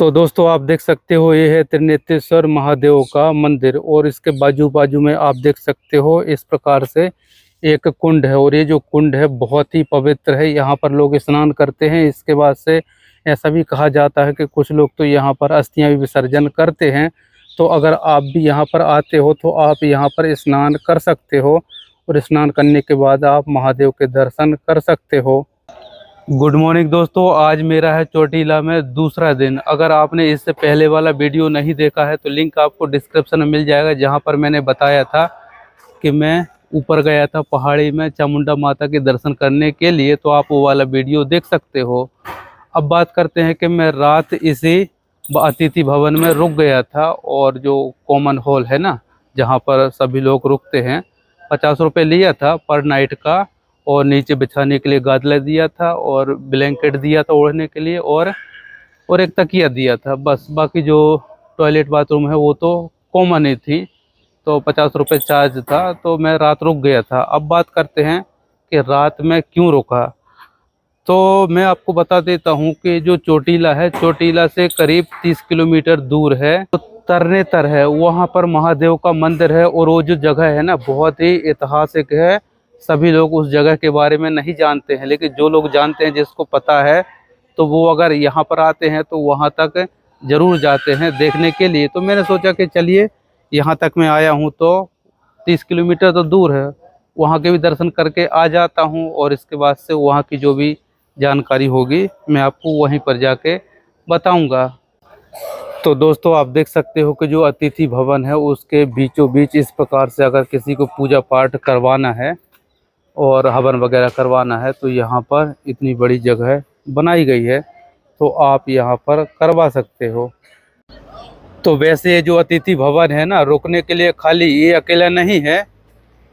तो दोस्तों आप देख सकते हो ये है त्रिनेत्रेश्वर महादेव का मंदिर और इसके बाजू बाजू में आप देख सकते हो इस प्रकार से एक कुंड है। और ये जो कुंड है बहुत ही पवित्र है। यहाँ पर लोग स्नान करते हैं। इसके बाद से ऐसा भी कहा जाता है कि कुछ लोग तो यहाँ पर अस्थियां भी विसर्जन करते हैं। तो अगर आप भी यहाँ पर आते हो तो आप यहाँ पर स्नान कर सकते हो और स्नान करने के बाद आप महादेव के दर्शन कर सकते हो। गुड मॉर्निंग दोस्तों, आज मेरा है चोटीला में दूसरा दिन। अगर आपने इससे पहले वाला वीडियो नहीं देखा है तो लिंक आपको डिस्क्रिप्शन में मिल जाएगा, जहां पर मैंने बताया था कि मैं ऊपर गया था पहाड़ी में चामुंडा माता के दर्शन करने के लिए। तो आप वो वाला वीडियो देख सकते हो। अब बात करते हैं कि मैं रात इसी अतिथि भवन में रुक गया था, और जो कॉमन हॉल है ना जहाँ पर सभी लोग रुकते हैं, 50 रुपये लिया था पर नाइट का। और नीचे बिछाने के लिए गादला दिया था और ब्लैंकेट दिया था ओढ़ने के लिए, और एक तकिया दिया था बस। बाकी जो टॉयलेट बाथरूम है वो तो कॉमन ही थी। तो 50 रुपये चार्ज था, तो मैं रात रुक गया था। अब बात करते हैं कि रात में क्यों रुका। तो मैं आपको बता देता हूँ कि जो चोटीला है, चोटीला से करीब 30 किलोमीटर दूर है। तो तरनेतर है, वहाँ पर महादेव का मंदिर है। और वो जो जगह है ना बहुत ही ऐतिहासिक है। सभी लोग उस जगह के बारे में नहीं जानते हैं, लेकिन जो लोग जानते हैं, जिसको पता है, तो वो अगर यहाँ पर आते हैं तो वहाँ तक ज़रूर जाते हैं देखने के लिए। तो मैंने सोचा कि चलिए यहाँ तक मैं आया हूँ तो 30 किलोमीटर तो दूर है, वहाँ के भी दर्शन करके आ जाता हूँ। और इसके बाद से वहाँ की जो भी जानकारी होगी मैं आपको वहीं पर जाके बताऊँगा। तो दोस्तों आप देख सकते हो कि जो अतिथि भवन है उसके बीचों बीच इस प्रकार से अगर किसी को पूजा पाठ करवाना है और हवन वगैरह करवाना है तो यहाँ पर इतनी बड़ी जगह बनाई गई है, तो आप यहाँ पर करवा सकते हो। तो वैसे ये जो अतिथि भवन है ना, रुकने के लिए खाली ये अकेला नहीं है।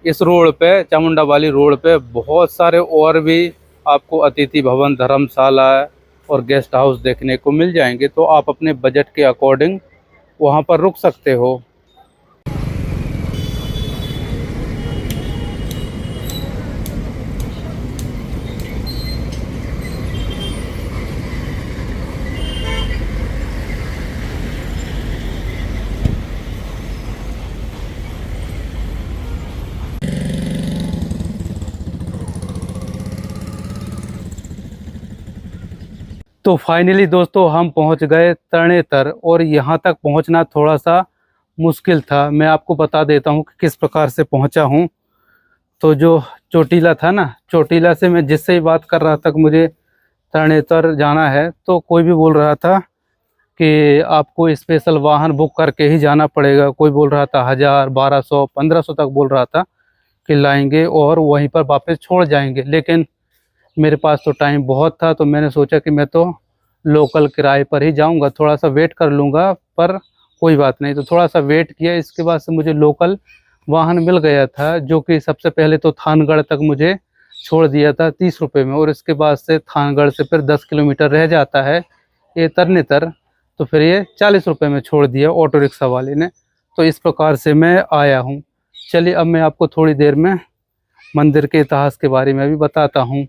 इस रोड पे, चामुंडा वाली रोड पे, बहुत सारे और भी आपको अतिथि भवन, धर्मशाला और गेस्ट हाउस देखने को मिल जाएंगे। तो आप अपने बजट के अकॉर्डिंग वहाँ पर रुक सकते हो। तो फाइनली दोस्तों हम पहुंच गए तरणेतर, और यहाँ तक पहुंचना थोड़ा सा मुश्किल था। मैं आपको बता देता हूं कि किस प्रकार से पहुंचा हूं। तो जो चोटीला था ना, चोटीला से मैं जिससे ही बात कर रहा था कि मुझे तरणेतर जाना है, तो कोई भी बोल रहा था कि आपको स्पेशल वाहन बुक करके ही जाना पड़ेगा। कोई बोल रहा था 1000, 1200, 1500 तक बोल रहा था कि लाएंगे और वहीं पर वापस छोड़ जाएंगे। लेकिन मेरे पास तो टाइम बहुत था, तो मैंने सोचा कि मैं तो लोकल किराए पर ही जाऊंगा, थोड़ा सा वेट कर लूँगा, पर कोई बात नहीं। तो थोड़ा सा वेट किया, इसके बाद से मुझे लोकल वाहन मिल गया था, जो कि सबसे पहले तो थानगढ़ तक मुझे छोड़ दिया था 30 रुपये में। और इसके बाद से थानगढ़ से फिर 10 किलोमीटर रह जाता है ये तरनेतर, तो फिर ये 40 रुपये में छोड़ दिया ऑटो रिक्शा वाले ने। तो इस प्रकार से मैं आया हूँ। चलिए अब मैं आपको थोड़ी देर में मंदिर के इतिहास के बारे में भी बताता हूँ।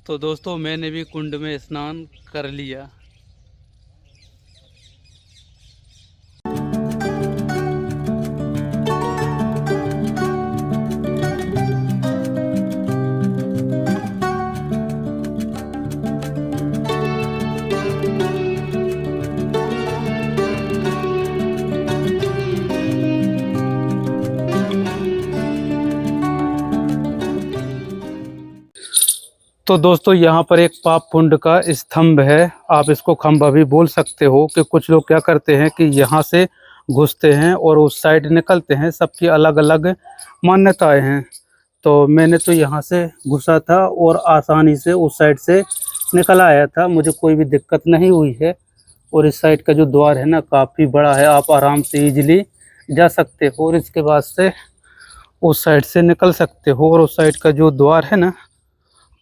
तो दोस्तों मैंने भी कुंड में स्नान कर लिया। तो दोस्तों यहाँ पर एक पाप पुंड का स्तंभ है, आप इसको खंभा भी बोल सकते हो। कि कुछ लोग क्या करते हैं कि यहाँ से घुसते हैं और उस साइड निकलते हैं, सबकी अलग अलग मान्यताएं हैं। तो मैंने तो यहाँ से घुसा था और आसानी से उस साइड से निकल आया था, मुझे कोई भी दिक्कत नहीं हुई है। और इस साइड का जो द्वार है ना काफ़ी बड़ा है, आप आराम से इजीली जा सकते हो और इसके बाद से उस साइड से निकल सकते हो। और उस साइड का जो द्वार है ना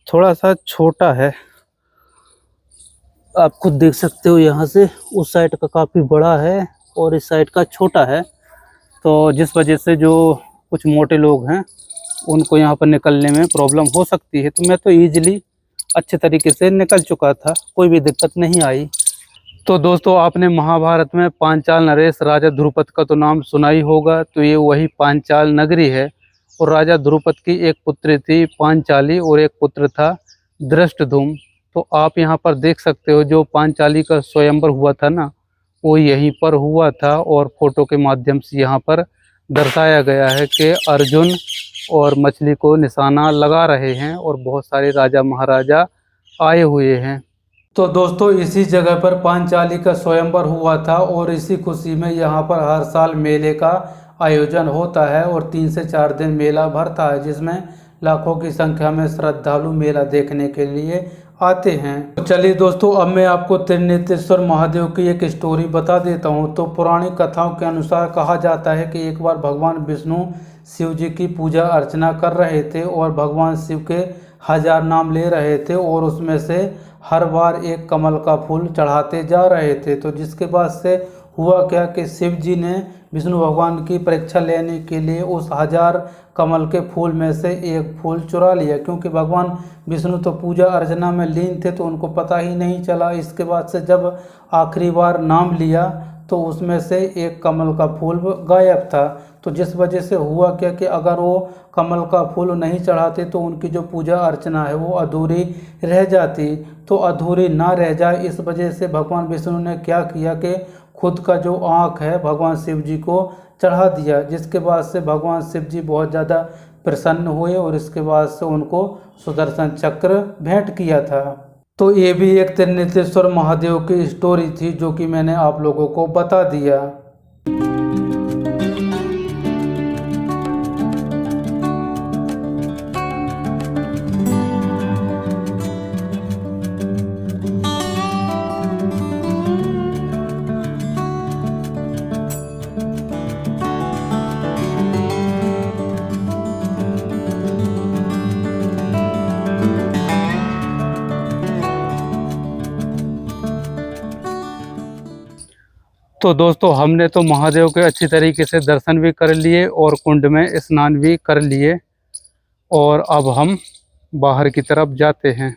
थोड़ा सा छोटा है, आप खुद देख सकते हो यहाँ से। उस साइड का काफ़ी बड़ा है और इस साइड का छोटा है, तो जिस वजह से जो कुछ मोटे लोग हैं उनको यहाँ पर निकलने में प्रॉब्लम हो सकती है। तो मैं तो ईजिली अच्छे तरीके से निकल चुका था, कोई भी दिक्कत नहीं आई। तो दोस्तों आपने महाभारत में पांचाल नरेश राजा ध्रुपद का तो नाम सुना ही होगा, तो ये वही पांचाल नगरी है। और राजा ध्रुपद की एक पुत्री थी पांचाली और एक पुत्र था धृष्टद्युम्न। तो आप यहाँ पर देख सकते हो जो पांचाली का स्वयंवर हुआ था ना वो यहीं पर हुआ था। और फोटो के माध्यम से यहाँ पर दर्शाया गया है कि अर्जुन और मछली को निशाना लगा रहे हैं और बहुत सारे राजा महाराजा आए हुए हैं। तो दोस्तों इसी जगह पर पांचाली का स्वयंवर हुआ था और इसी खुशी में यहाँ पर हर साल मेले का आयोजन होता है और 3 से 4 दिन मेला भरता है, जिसमें लाखों की संख्या में श्रद्धालु मेला देखने के लिए आते हैं। तो चलिए दोस्तों अब मैं आपको त्रिनेत्रेश्वर महादेव की एक स्टोरी बता देता हूँ। तो पुरानी कथाओं के अनुसार कहा जाता है कि एक बार भगवान विष्णु शिव जी की पूजा अर्चना कर रहे थे और भगवान शिव के 1000 नाम ले रहे थे और उसमें से हर बार एक कमल का फूल चढ़ाते जा रहे थे। तो जिसके बाद से हुआ क्या कि शिव जी ने विष्णु भगवान की परीक्षा लेने के लिए उस 1000 कमल के फूल में से एक फूल चुरा लिया, क्योंकि भगवान विष्णु तो पूजा अर्चना में लीन थे तो उनको पता ही नहीं चला। इसके बाद से जब आखिरी बार नाम लिया तो उसमें से एक कमल का फूल गायब था। तो जिस वजह से हुआ क्या कि अगर वो कमल का फूल नहीं चढ़ाते तो उनकी जो पूजा अर्चना है वो अधूरी रह जाती। तो अधूरी ना रह जाए इस वजह से भगवान विष्णु ने क्या किया कि खुद का जो आँख है भगवान शिव जी को चढ़ा दिया, जिसके बाद से भगवान शिव जी बहुत ज़्यादा प्रसन्न हुए और इसके बाद से उनको सुदर्शन चक्र भेंट किया था। तो ये भी एक त्रिनेत्रेश्वर महादेव की स्टोरी थी जो कि मैंने आप लोगों को बता दिया। तो दोस्तों हमने तो महादेव के अच्छी तरीके से दर्शन भी कर लिए और कुंड में स्नान भी कर लिए और अब हम बाहर की तरफ जाते हैं।